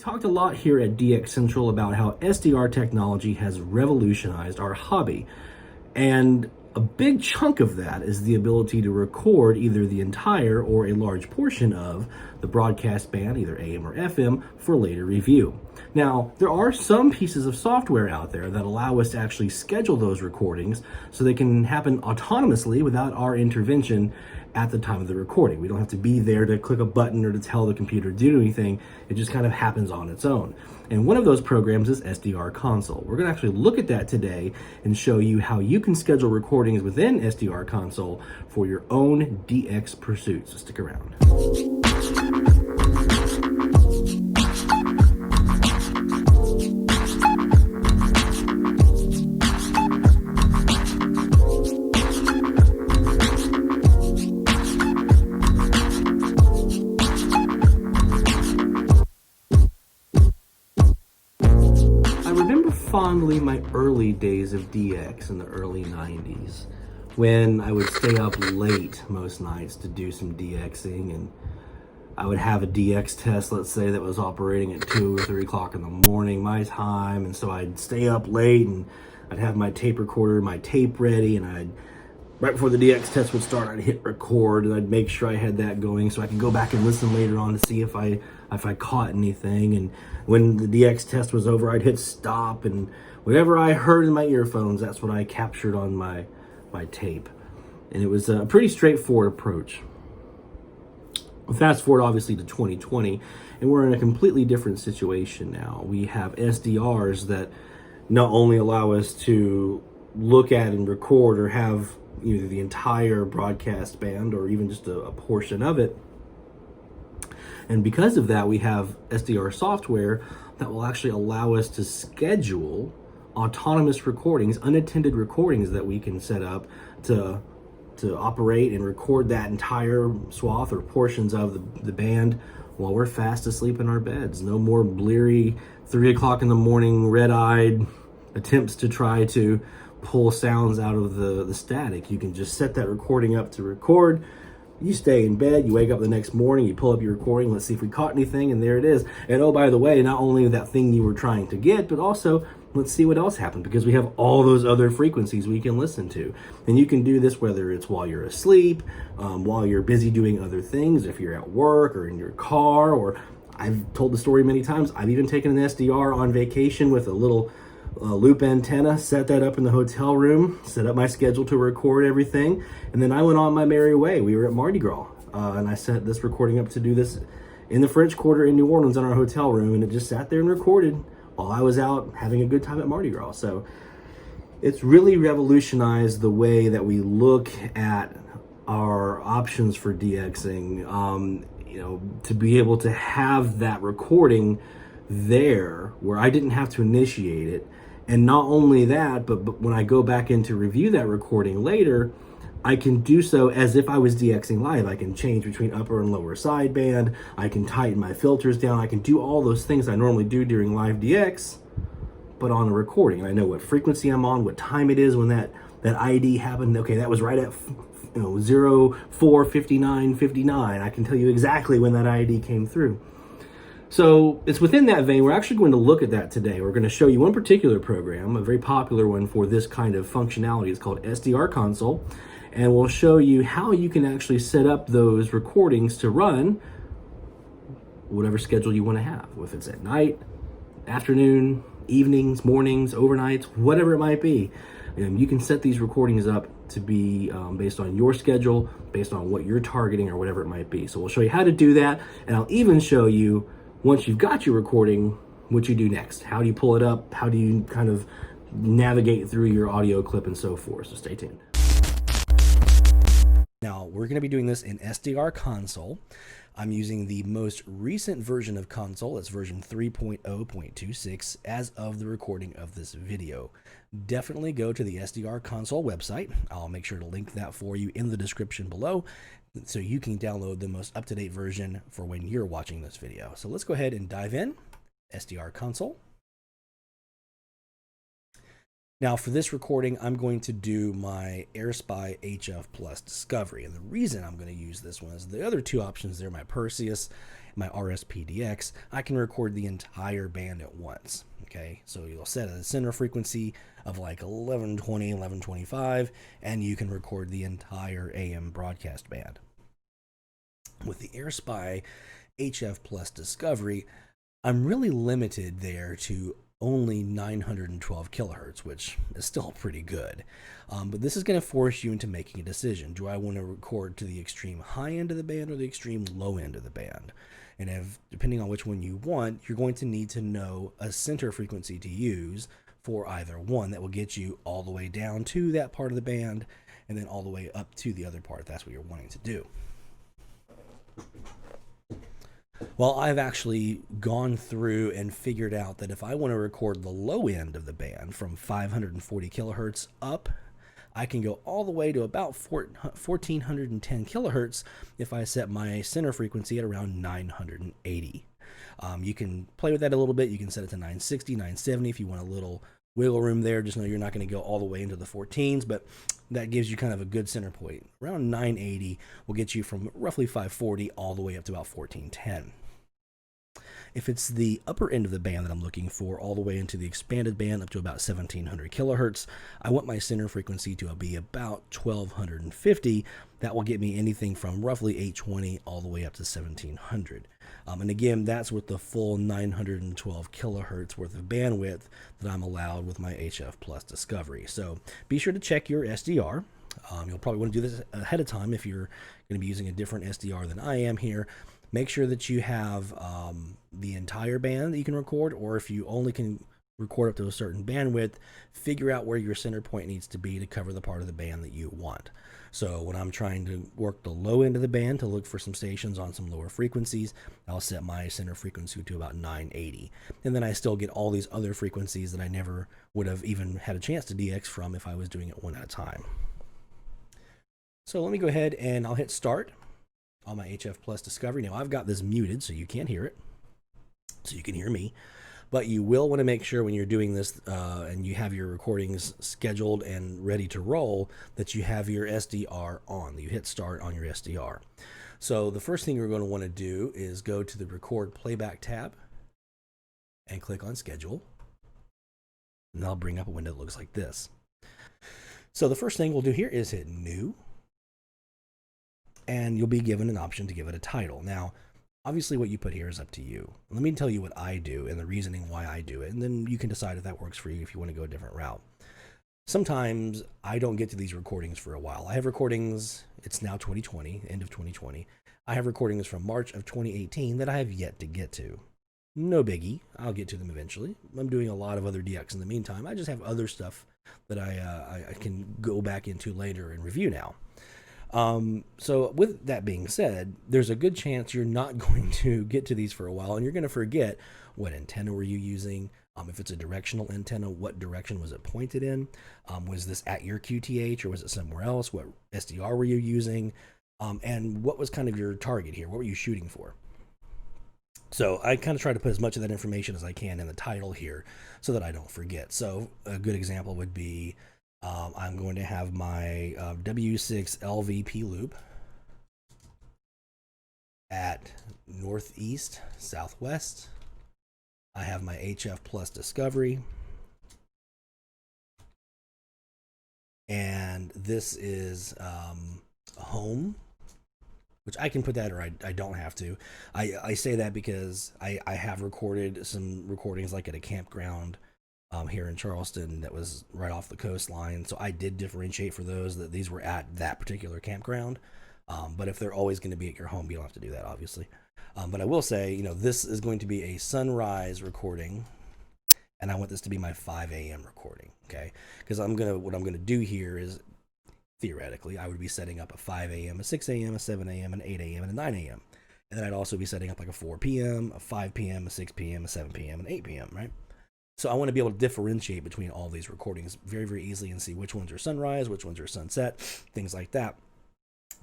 talked a lot here at DX Central about how SDR technology has revolutionized our hobby. And a big chunk of that is the ability to record either the entire or a large portion of the broadcast band, either AM or FM, for later review. Now, there are some pieces of software out there that allow us to actually schedule those recordings so they can happen autonomously without our intervention at the time of the recording. We don't have to be there to click a button or to tell the computer to do anything. It just kind of happens on its own. And one of those programs is SDR Console. We're going to actually look at that today and show you how you can schedule recordings within SDR Console for your own DX pursuits. So stick around. Fondly my early days of DX in the early 90s when I would stay up late most nights to do some DXing, and I would have a DX test, let's say, that was operating at 2 or 3 o'clock in the morning my time, and so I'd stay up late and I'd have my tape recorder, my tape ready, and right before the DX test would start, I'd hit record and I'd make sure I had that going so I could go back and listen later on to see if I caught anything. And when the DX test was over, I'd hit stop, and whatever I heard in my earphones, that's what I captured on my tape. And it was a pretty straightforward approach. Fast forward obviously to 2020, and we're in a completely different situation now. We have SDRs that not only allow us to look at and record or have either the entire broadcast band or even just a portion of it. And because of that, we have SDR software that will actually allow us to schedule autonomous recordings, unattended recordings that we can set up to operate and record that entire swath or portions of the band while we're fast asleep in our beds. No more bleary 3 o'clock in the morning, red-eyed attempts to try to pull sounds out of the static. You can just set that recording up to record. You stay in bed, you wake up the next morning, you pull up your recording, let's see if we caught anything, and there it is. And oh, by the way, not only that thing you were trying to get, but also let's see what else happened, because we have all those other frequencies we can listen to. And you can do this whether it's while you're asleep, while you're busy doing other things, if you're at work or in your car, or I've told the story many times, I've even taken an SDR on vacation with a little loop antenna, set that up in the hotel room, set up my schedule to record everything, and then I went on my merry way. We were at Mardi Gras, and I set this recording up to do this in the French Quarter in New Orleans in our hotel room, and it just sat there and recorded while I was out having a good time at Mardi Gras. So it's really revolutionized the way that we look at our options for DXing, to be able to have that recording there where I didn't have to initiate it. And not only that, but when I go back in to review that recording later, I can do so as if I was DXing live. I can change between upper and lower sideband. I can tighten my filters down. I can do all those things I normally do during live DX, but on a recording. And I know what frequency I'm on, what time it is when that ID happened. Okay, that was right at 04:59:59. I can tell you exactly when that ID came through. So it's within that vein. We're actually going to look at that today. We're going to show you one particular program, a very popular one for this kind of functionality. It's called SDR Console, and we'll show you how you can actually set up those recordings to run whatever schedule you want to have, if it's at night, afternoon, evenings, mornings, overnights, whatever it might be. And you can set these recordings up to be based on your schedule, based on what you're targeting or whatever it might be. So we'll show you how to do that, and I'll even show you, once you've got your recording, what you do next. How do you pull it up? How do you kind of navigate through your audio clip and so forth? So stay tuned. Now, we're going to be doing this in SDR Console. I'm using the most recent version of Console. It's version 3.0.26 as of the recording of this video. Definitely go to the SDR Console website. I'll make sure to link that for you in the description below, so you can download the most up-to-date version for when you're watching this video. So let's go ahead and dive in. SDR Console. Now for this recording, I'm going to do my AirSpy HF Plus Discovery. And the reason I'm going to use this one is the other two options there, my Perseus my RSPDX, I can record the entire band at once. Okay, so you'll set a center frequency of like 1120, 1125, and you can record the entire AM broadcast band. With the AirSpy HF Plus Discovery, I'm really limited there to only 912 kilohertz, which is still pretty good. But this is going to force you into making a decision. Do I want to record to the extreme high end of the band or the extreme low end of the band? And if, depending on which one you want, you're going to need to know a center frequency to use for either one that will get you all the way down to that part of the band and then all the way up to the other part if that's what you're wanting to do. Well, I've actually gone through and figured out that if I want to record the low end of the band from 540 kilohertz up, I can go all the way to about 1410 kilohertz if I set my center frequency at around 980. You can play with that a little bit. You can set it to 960, 970 if you want a little wiggle room there. Just know you're not going to go all the way into the 14s, but that gives you kind of a good center point. Around 980 will get you from roughly 540 all the way up to about 1410. If it's the upper end of the band that I'm looking for, all the way into the expanded band up to about 1700 kilohertz, I want my center frequency to be about 1250. That will get me anything from roughly 820 all the way up to 1700. And again, that's with the full 912 kilohertz worth of bandwidth that I'm allowed with my HF Plus Discovery. So be sure to check your SDR. You'll probably want to do this ahead of time if you're going to be using a different SDR than I am here. Make sure that you have the entire band that you can record, or if you only can record up to a certain bandwidth, figure out where your center point needs to be to cover the part of the band that you want. So when I'm trying to work the low end of the band to look for some stations on some lower frequencies, I'll set my center frequency to about 980. And then I still get all these other frequencies that I never would have even had a chance to DX from if I was doing it one at a time. So let me go ahead and I'll hit start on my HF Plus Discovery. Now I've got this muted so you can't hear it, so you can hear me, but you will want to make sure when you're doing this and you have your recordings scheduled and ready to roll that you have your SDR on, that you hit start on your SDR. So the first thing you're going to want to do is go to the record playback tab and click on schedule, and that'll bring up a window that looks like this. So the first thing we'll do here is hit new, and you'll be given an option to give it a title. Now, obviously what you put here is up to you. Let me tell you what I do and the reasoning why I do it, and then you can decide if that works for you if you want to go a different route. Sometimes I don't get to these recordings for a while. I have recordings, it's now 2020, end of 2020. I have recordings from March of 2018 that I have yet to get to. No biggie, I'll get to them eventually. I'm doing a lot of other DX in the meantime. I just have other stuff that I can go back into later and review now. So with that being said, there's a good chance you're not going to get to these for a while, and you're going to forget what antenna were you using. If it's a directional antenna, what direction was it pointed in? Was this at your QTH or was it somewhere else? What SDR were you using? And what was kind of your target here? What were you shooting for? So I kind of try to put as much of that information as I can in the title here so that I don't forget. So a good example would be I'm going to have my W6 LVP loop at northeast, southwest. I have my HF Plus Discovery. And this is home, which I can put that or I don't have to. I say that because I have recorded some recordings like at a campground here in Charleston that was right off the coastline. So I did differentiate for those that these were at that particular campground. But if they're always going to be at your home, you don't have to do that, obviously. But I will say, you know, this is going to be a sunrise recording, and I want this to be my 5 a.m. recording, okay? Because what I'm gonna do here is, theoretically, I would be setting up a 5 a.m., a 6 a.m., a 7 a.m., an 8 a.m., and a 9 a.m. And then I'd also be setting up like a 4 p.m., a 5 p.m., a 6 p.m., a 7 p.m., and 8 p.m., right? So I want to be able to differentiate between all these recordings very, very easily and see which ones are sunrise, which ones are sunset, things like that.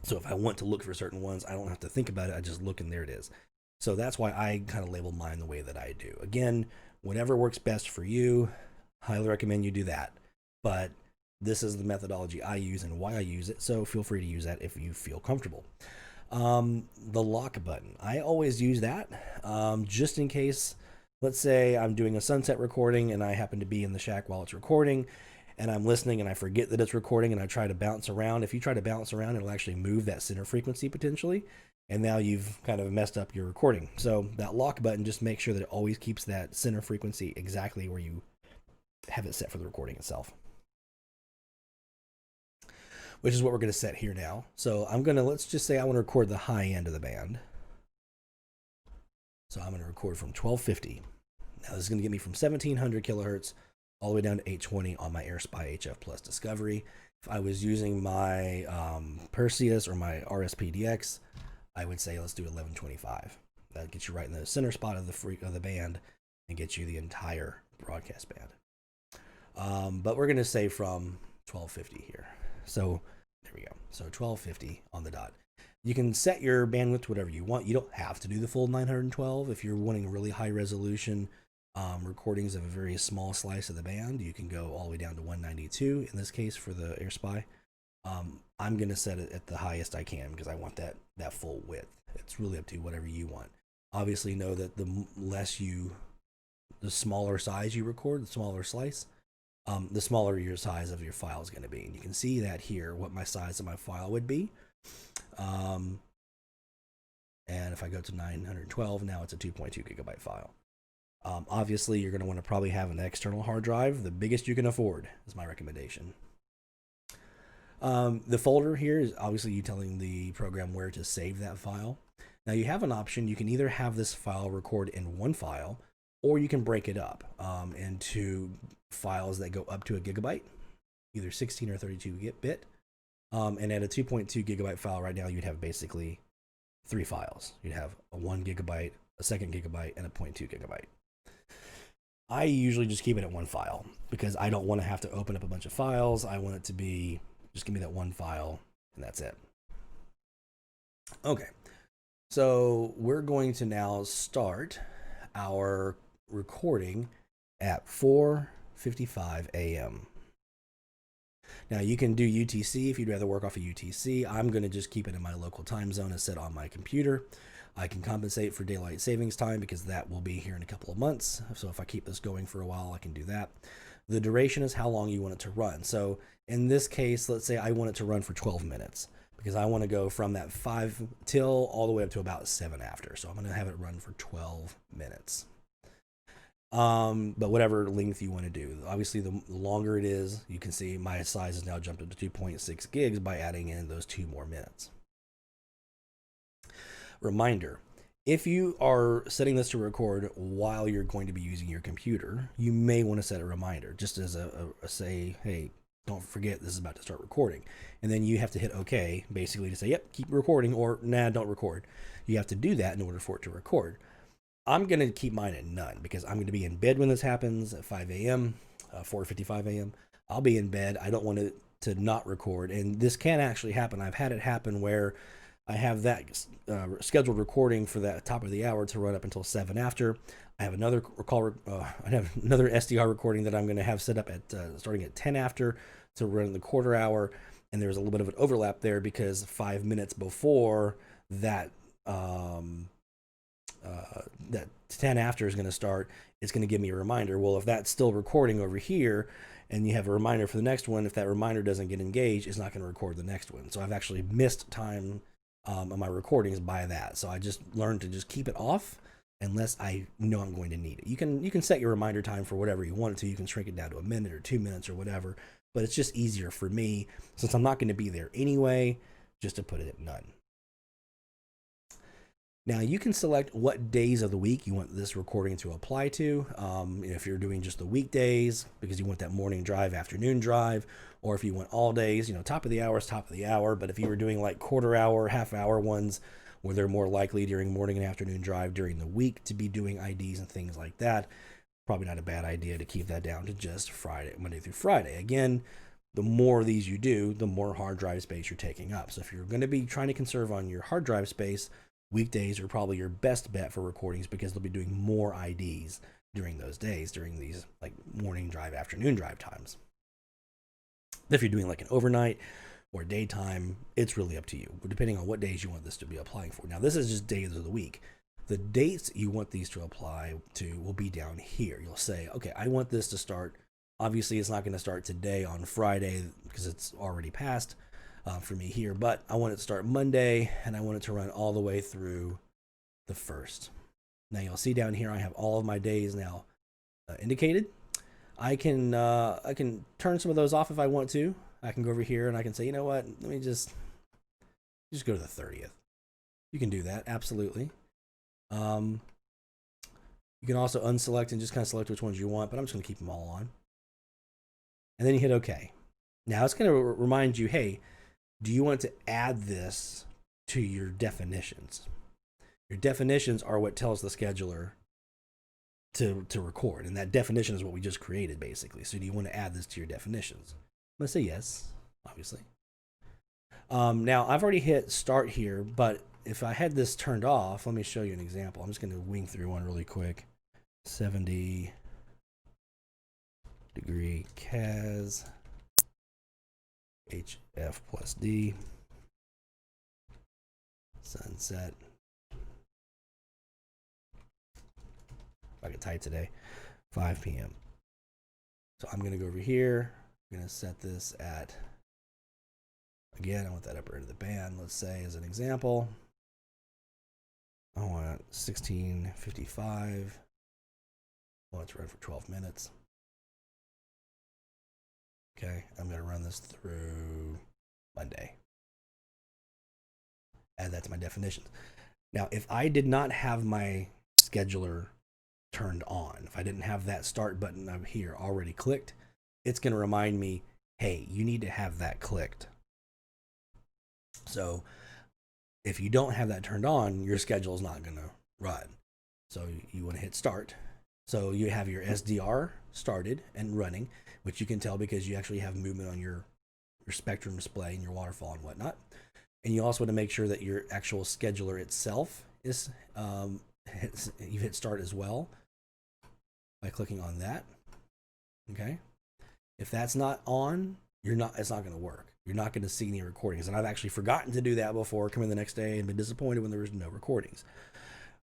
So if I want to look for certain ones, I don't have to think about it. I just look and there it is. So that's why I kind of label mine the way that I do. Again, whatever works best for you, highly recommend you do that. But this is the methodology I use and why I use it. So feel free to use that if you feel comfortable. The lock button. I always use that just in case. Let's say I'm doing a sunset recording and I happen to be in the shack while it's recording and I'm listening and I forget that it's recording and I try to bounce around. If you try to bounce around, it'll actually move that center frequency potentially. And now you've kind of messed up your recording. So that lock button just makes sure that it always keeps that center frequency exactly where you have it set for the recording itself, which is what we're going to set here now. So I'm going to, let's just say I want to record the high end of the band. So I'm going to record from 1250. Now this is going to get me from 1700 kilohertz all the way down to 820 on my AirSpy HF Plus Discovery. If I was using my Perseus or my RSPDX, I would say let's do 1125. That gets you right in the center spot of the band and gets you the entire broadcast band. But we're going to say from 1250 here. So there we go. So 1250 on the dot. You can set your bandwidth to whatever you want. You don't have to do the full 912. If you're wanting really high resolution recordings of a very small slice of the band, you can go all the way down to 192 in this case for the AirSpy. I'm going to set it at the highest I can because I want that full width. It's really up to whatever you want. Obviously know that the smaller size you record, the smaller slice, the smaller your size of your file is going to be. And you can see that here, what my size of my file would be. And if I go to 912, now it's a 2.2 gigabyte file. Obviously, you're going to want to probably have an external hard drive. The biggest you can afford is my recommendation. The folder here is obviously you telling the program where to save that file. Now you have an option. You can either have this file record in one file, or you can break it up into files that go up to a gigabyte, either 16 or 32 bit. And at a 2.2 gigabyte file right now, you'd have basically 3 files. You'd have a 1 gigabyte, a 2 gigabyte, and a 0.2 gigabyte. I usually just keep it at one file because I don't want to have to open up a bunch of files. I want it to be, just give me that one file and that's it. Okay, so we're going to now start our recording at 4:55 a.m. Now you can do UTC if you'd rather work off of UTC. I'm going to just keep it in my local time zone as set on my computer. I can compensate for daylight savings time because that will be here in a couple of months. So if I keep this going for a while, I can do that. The duration is how long you want it to run. So in this case, let's say I want it to run for 12 minutes because I want to go from that 5 till all the way up to about 7 after. So I'm going to have it run for 12 minutes. But whatever length you want to do. Obviously, the longer it is, you can see my size has now jumped up to 2.6 gigs by adding in those 2 more minutes. Reminder, if you are setting this to record while you're going to be using your computer, you may want to set a reminder just as a say, hey, don't forget this is about to start recording. And then you have to hit OK, basically to say, yep, keep recording, or nah, don't record. You have to do that in order for it to record. I'm going to keep mine at none because I'm going to be in bed when this happens at 5 a.m., 4:55 a.m. I'll be in bed. I don't want it to not record. And this can actually happen. I've had it happen where I have that scheduled recording for that top of the hour to run up until 7 after. I have another another SDR recording that I'm going to have set up at starting at 10 after to run the quarter hour. And there's a little bit of an overlap there because 5 minutes before that that 10 after is going to start, it's going to give me a reminder. Well, if that's still recording over here and you have a reminder for the next one, if that reminder doesn't get engaged, it's not going to record the next one. So I've actually missed time on my recordings by that. So I just learned to just keep it off unless I know I'm going to need it. You can set your reminder time for whatever you want it to. You can shrink it down to a minute or 2 minutes or whatever, but it's just easier for me since I'm not going to be there anyway, just to put it at none. Now you can select what days of the week you want this recording to apply to. If you're doing just the weekdays because you want that morning drive, afternoon drive, or if you want all days, top of the hour is top of the hour. But if you were doing like quarter hour, half hour ones where they're more likely during morning and afternoon drive during the week to be doing IDs and things like that, probably not a bad idea to keep that down to just Friday, Monday through Friday. Again, the more of these you do, the more hard drive space you're taking up. So if you're going to be trying to conserve on your hard drive space, weekdays are probably your best bet for recordings because they'll be doing more IDs during those days, during these like morning drive, afternoon drive times. If you're doing like an overnight or daytime, it's really up to you, depending on what days you want this to be applying for. Now, this is just days of the week. The dates you want these to apply to will be down here. You'll say, okay, I want this to start. Obviously, it's not going to start today on Friday because it's already passed for me here, but I want it to start Monday, and I want it to run all the way through the 1st. Now, you'll see down here I have all of my days now indicated. I can turn some of those off if I want to. I can go over here and I can say, you know what, let me just go to the 30th. You can do that, absolutely. You can also unselect and just kind of select which ones you want, but I'm just going to keep them all on. And then you hit OK. Now it's going to remind you, hey, do you want to add this to your definitions? Your definitions are what tells the scheduler to record, and that definition is what we just created, basically. So do you want to add this to your definitions? I'm going to say yes, obviously. Now, I've already hit start here, but if I had this turned off, let me show you an example. I'm just going to wing through one really quick. 70 degree CAS, HF plus D, sunset. If I could type today, 5 p.m. So I'm going to go over here. I'm going to set this at, again, I want that upper end of the band, let's say, as an example. I want 1655. I want it to run for 12 minutes. Okay, I'm going to run this through Monday. Add that to my definitions. Now, if I did not have my scheduler turned on, if I didn't have that start button up here already clicked, it's going to remind me, hey, you need to have that clicked. So if you don't have that turned on, your schedule is not going to run. So you want to hit start. So you have your SDR started and running, which you can tell because you actually have movement on your spectrum display and your waterfall and whatnot. And you also want to make sure that your actual scheduler itself is you hit start as well by clicking on that. Okay. If that's not on, it's not going to work. You're not going to see any recordings. And I've actually forgotten to do that before, come in the next day and been disappointed when there was no recordings.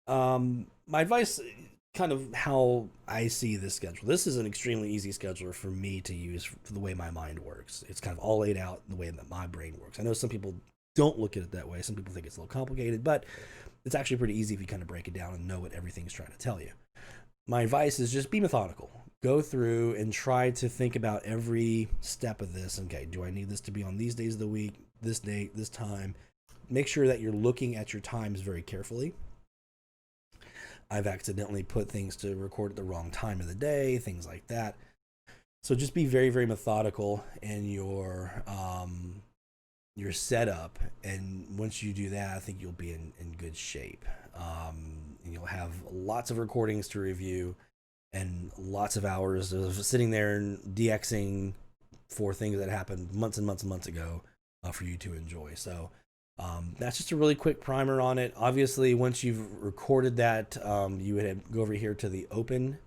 My advice, kind of how I see this schedule. This is an extremely easy scheduler for me to use for the way my mind works. It's kind of all laid out in the way that my brain works. I know some people don't look at it that way. Some people think it's a little complicated, but it's actually pretty easy if you kind of break it down and know what everything's trying to tell you. My advice is just be methodical. Go through and try to think about every step of this. Okay, do I need this to be on these days of the week, this date, this time? Make sure that you're looking at your times very carefully. I've accidentally put things to record at the wrong time of the day, things like that. So just be very, very methodical in your setup. And once you do that, I think you'll be in good shape. And you'll have lots of recordings to review and lots of hours of sitting there and DXing for things that happened months and months and months ago for you to enjoy. So that's just a really quick primer on it. Obviously, once you've recorded that, you would go over here to the open.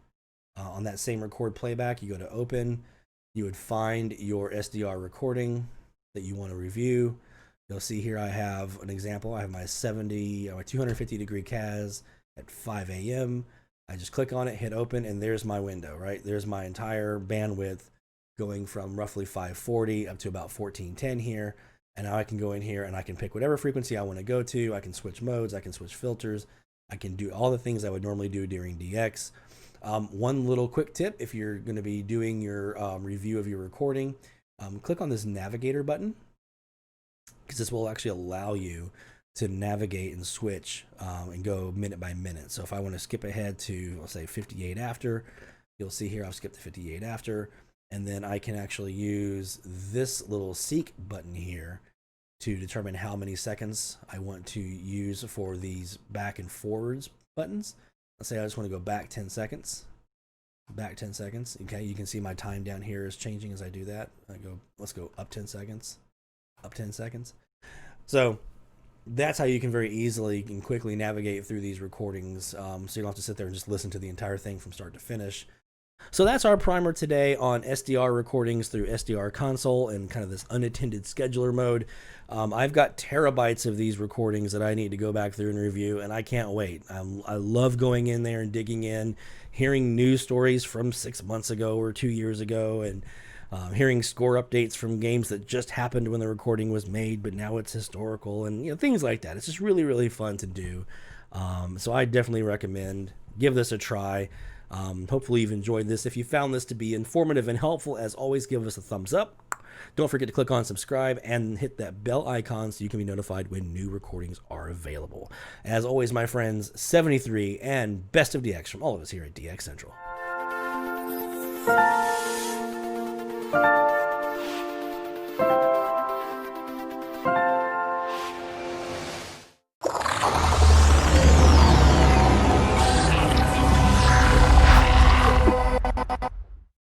On that same record playback, you go to open. You would find your SDR recording that you want to review. You'll see here I have an example. I have my 250 degree CAS at 5 a.m. I just click on it, hit open, and there's my window, right? There's my entire bandwidth going from roughly 540 up to about 1410 here. And now I can go in here and I can pick whatever frequency I want to go to. I can switch modes. I can switch filters. I can do all the things I would normally do during DX. One little quick tip, if you're going to be doing your review of your recording, click on this navigator button, because this will actually allow you to navigate and switch and go minute by minute. So if I want to skip ahead to, let's say 58 after, you'll see here I've skipped to 58 after. And then I can actually use this little seek button here to determine how many seconds I want to use for these back and forwards buttons. Let's say I just want to go back 10 seconds. Back 10 seconds. Okay, you can see my time down here is changing as I do that. Let's go up 10 seconds. Up 10 seconds. So that's how you can very easily and quickly navigate through these recordings. So you don't have to sit there and just listen to the entire thing from start to finish. So that's our primer today on SDR recordings through SDR console and kind of this unattended scheduler mode. I've got terabytes of these recordings that I need to go back through and review, and I can't wait. I love going in there and digging in, hearing news stories from 6 months ago or 2 years ago, and hearing score updates from games that just happened when the recording was made, but now it's historical, and things like that. It's just really, really fun to do. So I definitely recommend give this a try. Hopefully you've enjoyed this. If you found this to be informative and helpful, as always, give us a thumbs up. Don't forget to click on subscribe and hit that bell icon so you can be notified when new recordings are available. As always, my friends, 73 and best of DX from all of us here at DX Central.